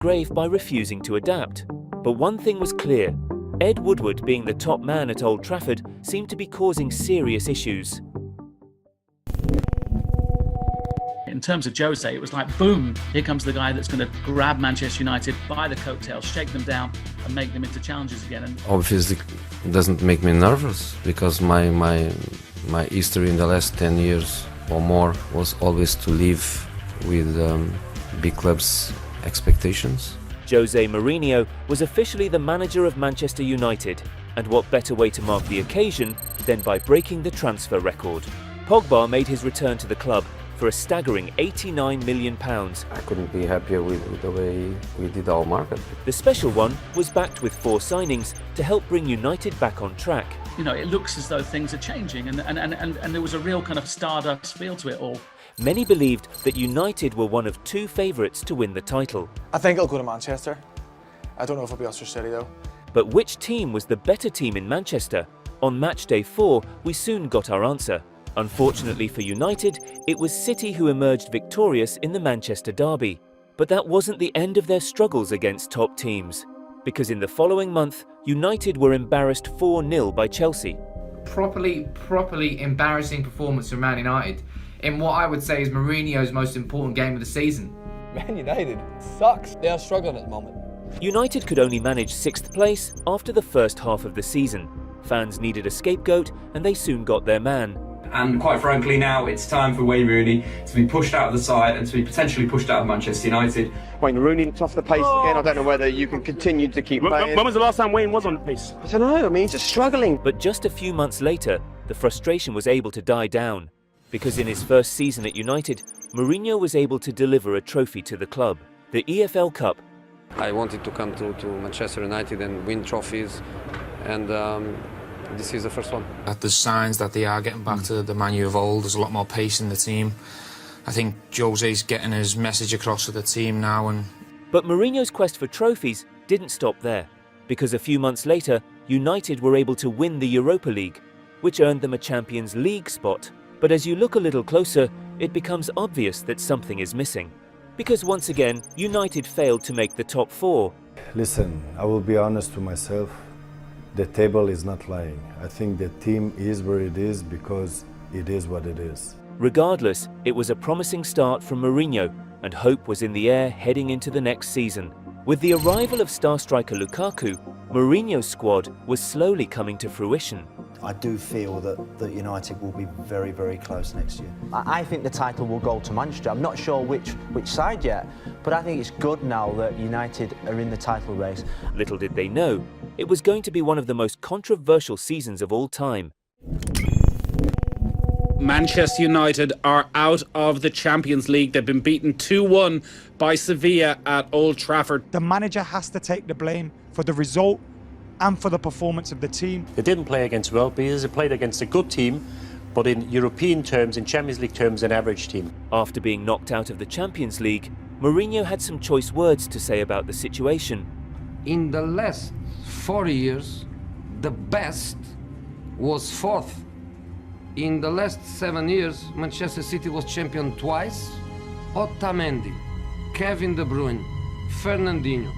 grave by refusing to adapt. But one thing was clear. Ed Woodward, being the top man at Old Trafford, seemed to be causing serious issues. In terms of Jose, it was like, boom, here comes the guy that's going to grab Manchester United by the coattails, shake them down and make them into challengers again. And obviously, it doesn't make me nervous because my history in the last 10 years or more was always to live with big clubs' expectations. Jose Mourinho was officially the manager of Manchester United, and what better way to mark the occasion than by breaking the transfer record. Pogba made his return to the club for a staggering £89 million. I couldn't be happier with the way we did our market. The special one was backed with 4 signings to help bring United back on track. You know, it looks as though things are changing and there was a real kind of Stardust feel to it all. Many believed that United were one of 2 favourites to win the title. I think it'll go to Manchester. I don't know if it'll be Ulster City though. But which team was the better team in Manchester? On match day 4, we soon got our answer. Unfortunately for United, it was City who emerged victorious in the Manchester derby. But that wasn't the end of their struggles against top teams, because in the following month, United were embarrassed 4-0 by Chelsea. Properly embarrassing performance from Man United in what I would say is Mourinho's most important game of the season. Man United sucks. They are struggling at the moment. United could only manage 6th place after the first half of the season. Fans needed a scapegoat, and they soon got their man. And quite frankly now it's time for Wayne Rooney to be pushed out of the side and to be potentially pushed out of Manchester United. Wayne Rooney off the pace again. I don't know whether you can continue to keep playing. When was the last time Wayne was on the pace? I don't know, I mean, he's just struggling. But just a few months later, the frustration was able to die down, because in his first season at United, Mourinho was able to deliver a trophy to the club, the EFL Cup. I wanted to come to Manchester United and win trophies, and this is the first one. There's signs that they are getting back to the Man U of old. There's a lot more pace in the team. I think Jose's getting his message across to the team now. But Mourinho's quest for trophies didn't stop there, because a few months later, United were able to win the Europa League, which earned them a Champions League spot. But as you look a little closer, it becomes obvious that something is missing. Because once again, United failed to make the top 4. Listen, I will be honest with myself. The table is not lying. I think the team is where it is because it is what it is. Regardless, it was a promising start from Mourinho, and hope was in the air heading into the next season. With the arrival of star striker Lukaku, Mourinho's squad was slowly coming to fruition. I do feel that United will be very, very close next year. I think the title will go to Manchester. I'm not sure which side yet, but I think it's good now that United are in the title race. Little did they know, it was going to be one of the most controversial seasons of all time. Manchester United are out of the Champions League. They've been beaten 2-1 by Sevilla at Old Trafford. The manager has to take the blame for the result and for the performance of the team. They didn't play against world beaters, they played against a good team, but in European terms, in Champions League terms, an average team. After being knocked out of the Champions League, Mourinho had some choice words to say about the situation. In the last 4 years, the best was 4th. In the last 7 years, Manchester City was champion twice. Otamendi, Kevin De Bruyne, Fernandinho,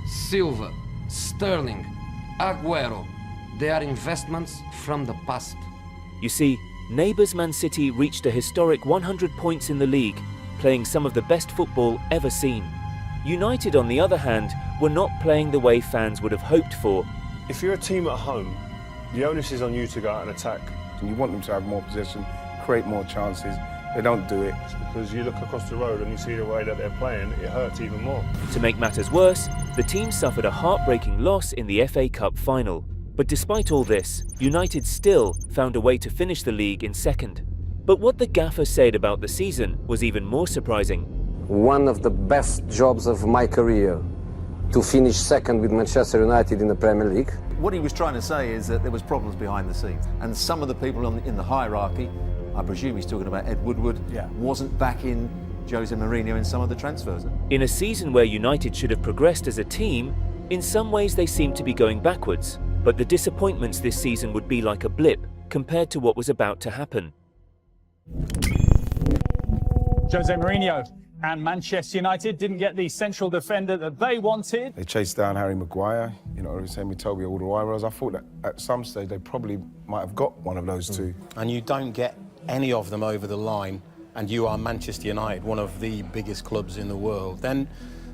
Silva, Sterling, Aguero, they are investments from the past. You see, neighbours Man City reached a historic 100 points in the league, playing some of the best football ever seen. United, on the other hand, were not playing the way fans would have hoped for. If you're a team at home, the onus is on you to go out and attack. And you want them to have more possession, create more chances. They don't do it. Because you look across the road and you see the way that they're playing, it hurts even more. To make matters worse, the team suffered a heartbreaking loss in the FA Cup final. But despite all this, United still found a way to finish the league in 2nd. But what the gaffer said about the season was even more surprising. One of the best jobs of my career, to finish 2nd with Manchester United in the Premier League. What he was trying to say is that there was problems behind the scenes, and some of the people in the hierarchy, I presume he's talking about Ed Woodward, wasn't backing Jose Mourinho in some of the transfers. In a season where United should have progressed as a team, in some ways they seemed to be going backwards, but the disappointments this season would be like a blip compared to what was about to happen. Jose Mourinho, And Manchester United didn't get the central defender that they wanted. They chased down Harry Maguire, you know, Semi Toby Alderweireld. I thought that at some stage they probably might have got one of those two. And you don't get any of them over the line, and you are Manchester United, one of the biggest clubs in the world, then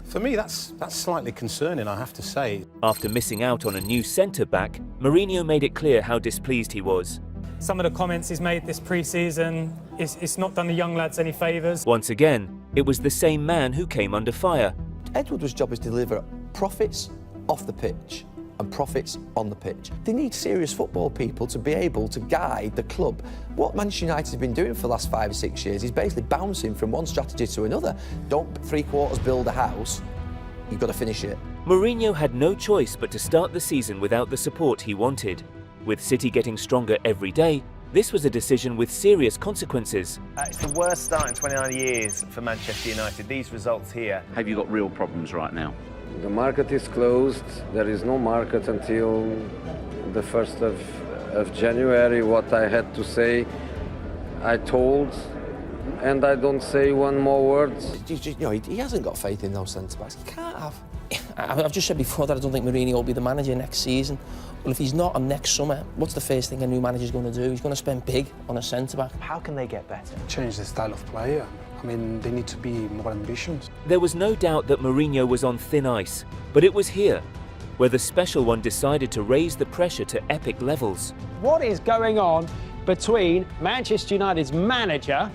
for me that's slightly concerning, I have to say. After missing out on a new centre-back, Mourinho made it clear how displeased he was. Some of the comments he's made this pre-season, it's not done the young lads any favours. Once again, it was the same man who came under fire. Ed Woodward's job is to deliver profits off the pitch and profits on the pitch. They need serious football people to be able to guide the club. What Manchester United has been doing for the last 5 or 6 years is basically bouncing from one strategy to another. Don't 3/4 build a house, you've got to finish it. Mourinho had no choice but to start the season without the support he wanted. With City getting stronger every day, this was a decision with serious consequences. It's the worst start in 29 years for Manchester United. These results here. Have you got real problems right now? The market is closed. There is no market until the 1st of January. What I had to say, I told, and I don't say one more word. You know, he hasn't got faith in those centre-backs. He can't have. I've just said before that I don't think Mourinho will be the manager next season. Well, if he's not, and next summer, what's the first thing a new manager's going to do? He's going to spend big on a centre-back. How can they get better? Change the style of player. I mean, they need to be more ambitious. There was no doubt that Mourinho was on thin ice, but it was here, where the special one decided to raise the pressure to epic levels. What is going on between Manchester United's manager,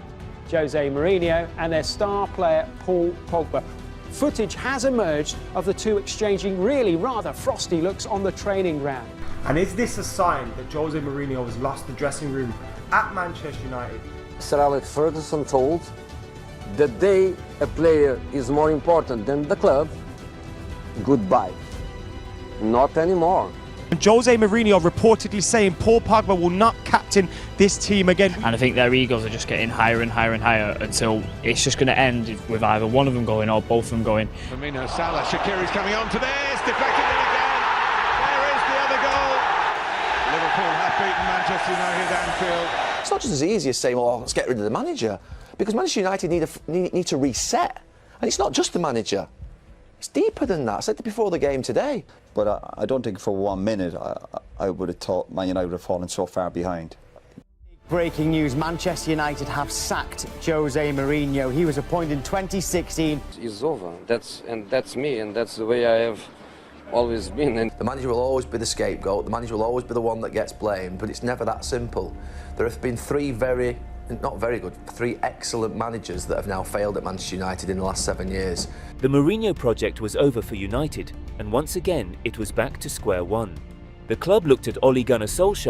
Jose Mourinho, and their star player, Paul Pogba? Footage has emerged of the two exchanging really rather frosty looks on the training ground. And is this a sign that Jose Mourinho has lost the dressing room at Manchester United? Sir Alex Ferguson told the day a player is more important than the club, goodbye. Not anymore. Jose Mourinho reportedly saying Paul Pogba will not captain this team again. And I think their egos are just getting higher and higher and higher until it's just going to end with either one of them going or both of them going. Firmino, Salah, Shaqiri's coming on to this, deflected in again. There is the other goal. Liverpool have beaten Manchester United at Anfield. It's not just as easy as saying, well, let's get rid of the manager, because Manchester United need to reset. And it's not just the manager. It's deeper than that. I said it before the game today. But I don't think for 1 minute I would have thought Man United would have fallen so far behind. Breaking news, Manchester United have sacked Jose Mourinho. He was appointed in 2016. It's over. That's me, and that's the way I have always been. And the manager will always be the scapegoat. The manager will always be the one that gets blamed, but it's never that simple. There have been three excellent managers that have now failed at Manchester United in the last 7 years. The Mourinho project was over for United, and once again it was back to square one. The club looked at Ole Gunnar Solskjaer